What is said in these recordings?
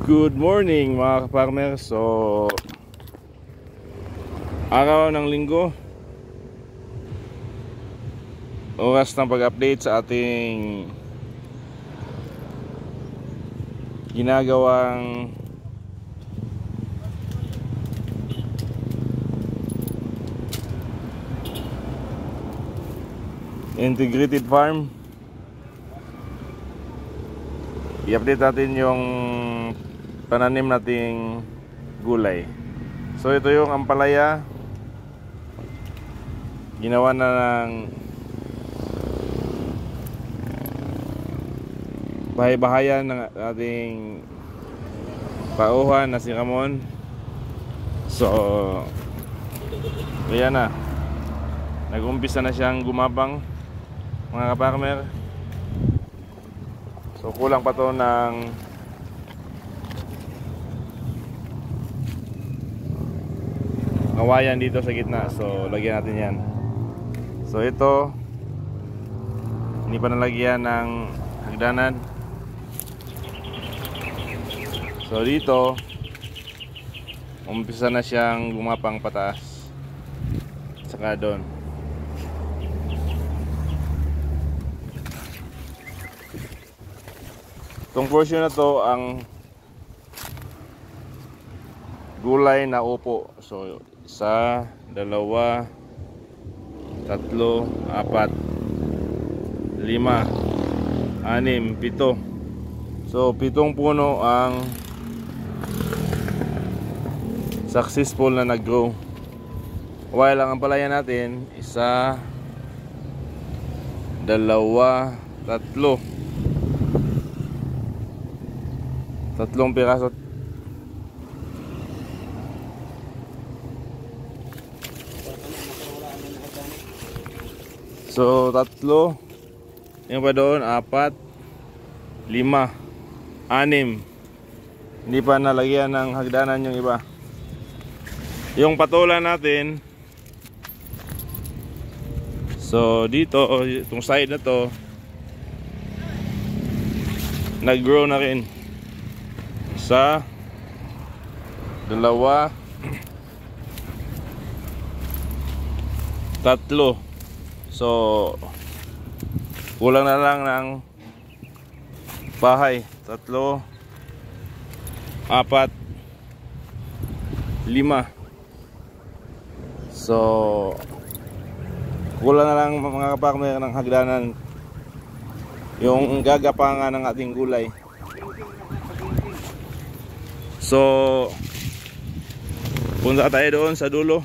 Good morning mga ka-farmer. So, araw ng linggo, oras ng pag-update sa ating ginagawang integrated farm. I-update natin yung pananim nating gulay. So ito yung ampalaya, ginawa na ng bahay-bahayan ng ating pauhan na si Ramon. So ayan na, nag-umpisa na siyang gumabang mga ka-farmer. So kulang pa to ng kawayan dito sa gitna. So lagyan natin yan. So ito, hindi pa nalagyan ng hagdanan. So dito, umpisa na siyang gumapang pataas. Saka doon. Itong portion na to ang gulay na upo. So 1, 2, 3, 4, 5, 6, 7. So 7 puno ang successful na nag-grow. While ang ampalaya natin 1, 2, 3. Tatlong piraso. So 3. Yung pa doon 4, 5, 6. Hindi pa nalagyan ng hagdanan yung iba. Yung patulan natin, so dito, itong side na to, nag-grow na rin. 1, 2, 3. So kulang na lang ng bahay. 3, 4, 5. So kulang na lang mga ka-farmer ng hagdanan yung gagapangan ng ating gulay. So punta tayo doon sa dulo.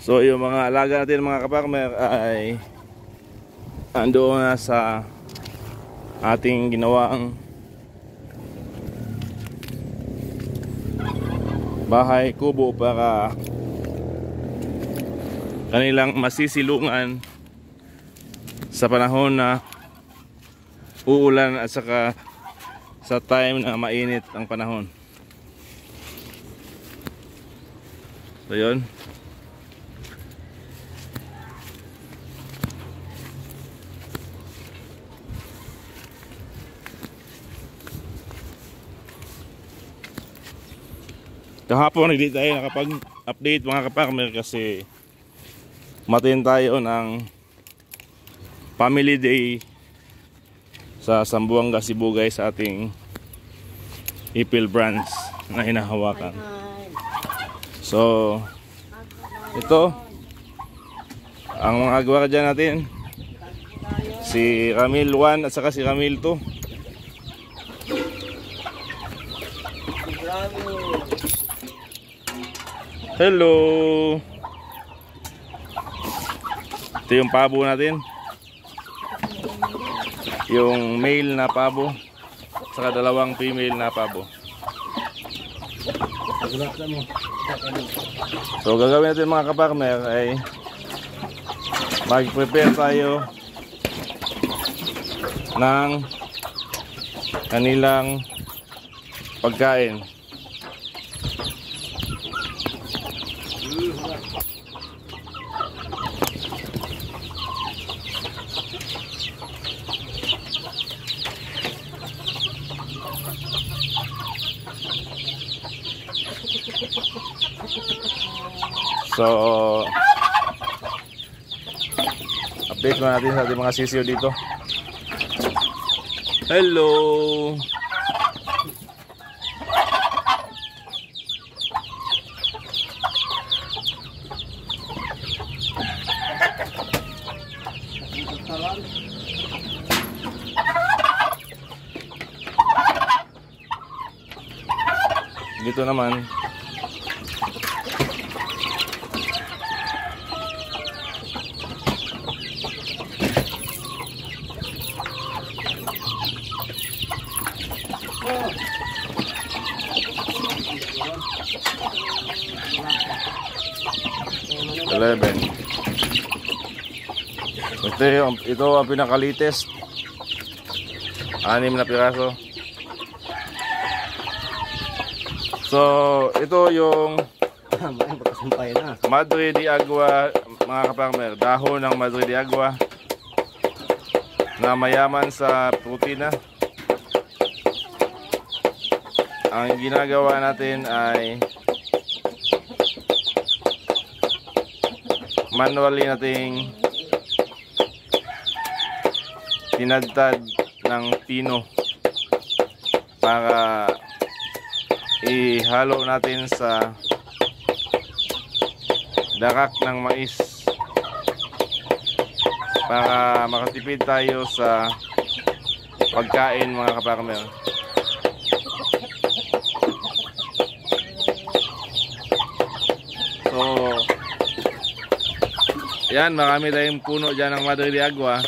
So yung mga alaga natin mga ka-farmer ay andoon na sa ating ginawang bahay kubo para kanilang masisilungan sa panahon na uulan at saka sa time na mainit ang panahon. So yun. Kahapon hindi tayo nakapag-update mga ka-farmer kasi matin tayo ng family day sa Zamboanga, Cebu guys, sa ating Ipil branch na hinahawakan. So ito ang mga gwardiya natin, si Ramil 1 at saka si Ramil 2. Hello. Ito yung pabo natin. yung male na pabo saka dalawang female na pabo. So gagawin natin mga kaparmer ay mag-prepare tayo ng kanilang pagkain. So update muna natin sa ating mga sisiyo dito. Hello. Dito naman ito ang pinaka-latest 6 na piraso. So ito yung Madre de Agua mga kaparmer, dahon ng Madre de Agua na mayaman sa protina. Ang ginagawa natin ay manually nating tinadtad ng pino para ihalo natin sa darak ng mais para makatipid tayo sa pagkain mga kaparmer. So yan, marami tayong puno dyan ng Madre de Agua.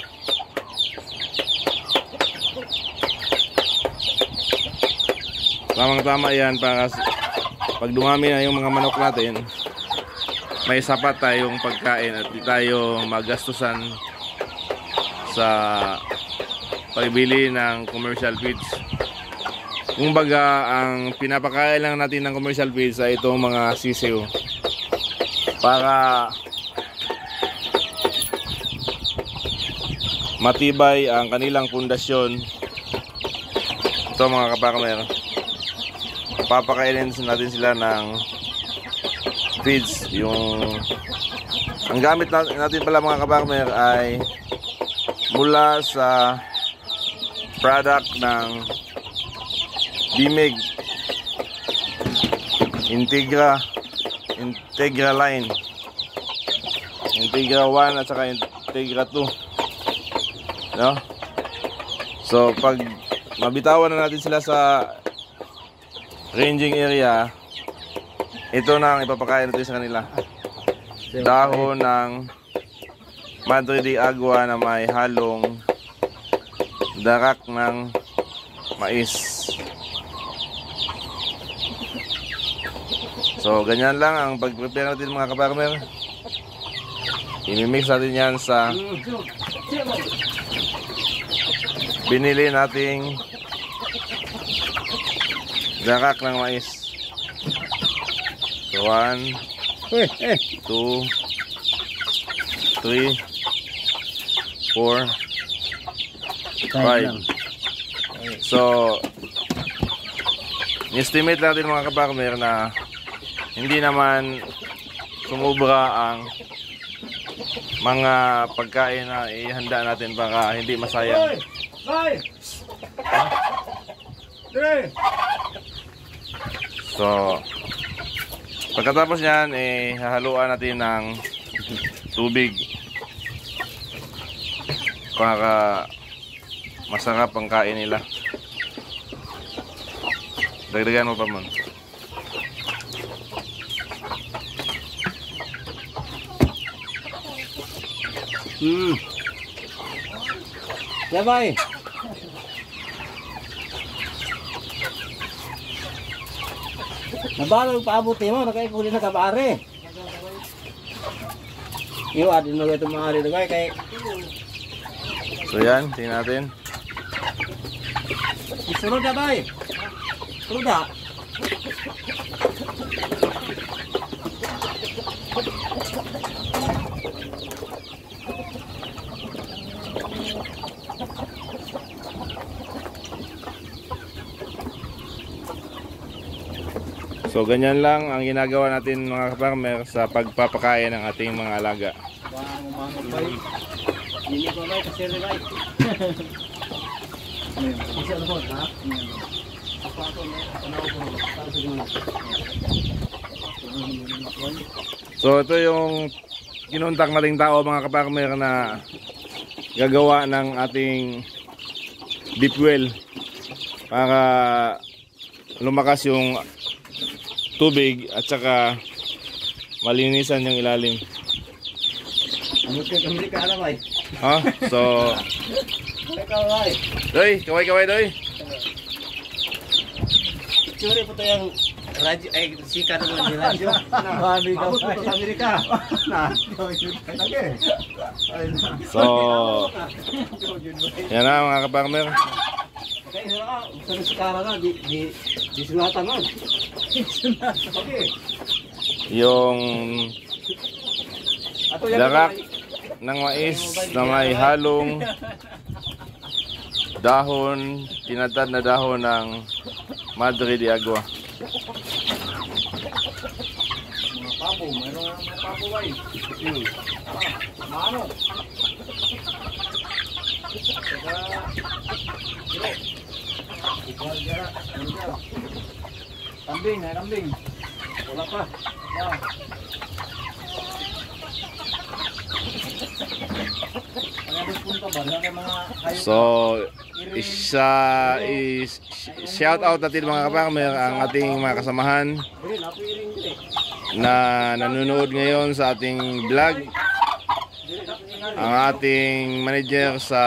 Tamang tama yan para pag dumami na yung mga manok natin, may sapat tayong pagkain at di tayo magastusan sa pagbili ng commercial feeds. Kumbaga, ang pinapakain lang natin ng commercial feeds ay itong mga sisiw para matibay ang kanilang pundasyon. Ito mga kaparmer, papakainin natin sila ng feeds. Ang gamit natin pala mga kaparmer ay mula sa product ng Bimig Integra Line, Integra 1 at saka Integra 2, no? So pag mabitawan na natin sila sa ranging area, ito na ang ipapakain natin sa kanila. Dahon ng Madre de Agua na may halong darak ng mais. So ganyan lang ang pag-prepare natin mga kaparmer. I-mix natin yan sa binili nating darak ng mais. So 1, 2, 3, 4, 5. So estimate natin mga kaparmer na hindi naman sumubra ang mga pagkain na ihanda natin para hindi masayang. So pagkatapos nyan, hahaluan natin ng tubig para masarap ang kain nila. Dagdagan mo pa man. Sabay. Nabalog paabuti mo, nakaikuli na kabare. Iyo adin na ito mga rin kay. So yan, tingnan natin. Sunod na bay. Sunod na. So ganyan lang ang ginagawa natin mga ka-farmer sa pagpapakain ng ating mga alaga. Hindi ko bay kasi bay. Isa ano ha? So ito yung kinuntak nating tao mga ka-farmer na gagawa ng ating deep well para lumakas yung tubig at saka malinisan yung ilalim. Ano kay Amerika na bay? Ha? So Kaway. Doy, kaway doy. Curi po to yung radyo ay sika naman di radyo. Mabot po to sa Amerika. So yan na mga ka-farmer. Kaya na sa sikara na di sulatan na. Okay. Yung darak ng mais na may halong dahon, tinatad na dahon ng Madre de Agua. Mga pabo, mayroon mga pabo ay. Mano. Kambing, ay kambing. Wala pa. So, shout out natin mga ka-farmer ang ating mga kasamahan na nanonood ngayon sa ating vlog. Ang ating manager sa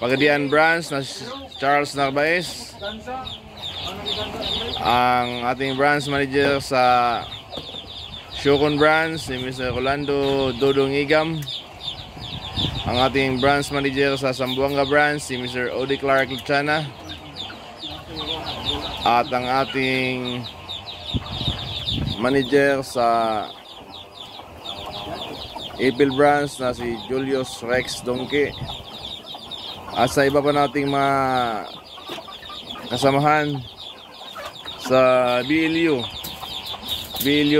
Pagadian branch na Charles Narvaez. Ang ating branch manager sa Shukon branch si Mr. Rolando Dodong Igam. Ang ating branch manager sa Zamboanga branch si Mr. Odi Clark Luchana. At ang ating manager sa April branch na si Julius Rex Dongke. At sa iba pa nating mga kasamahan sa BLU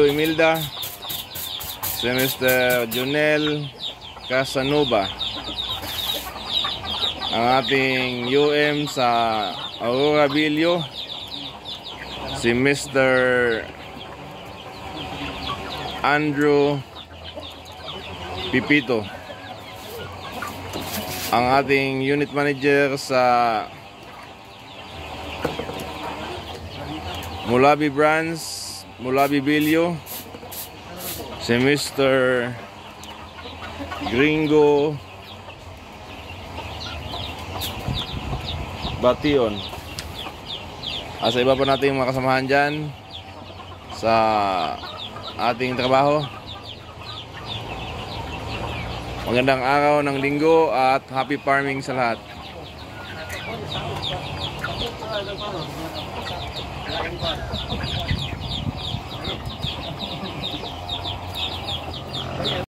Imilda, si Mr. Junel Casanova, ang ating UM sa Aurora BLU, si Mr. Andrew Pipito, ang ating unit manager sa Mulabi branch, Mulabi Bilyo, si Mr. Gringo Bation. At sa iba pa nating mga kasamahan dyan sa ating trabaho, magandang araw ng linggo at happy farming sa lahat.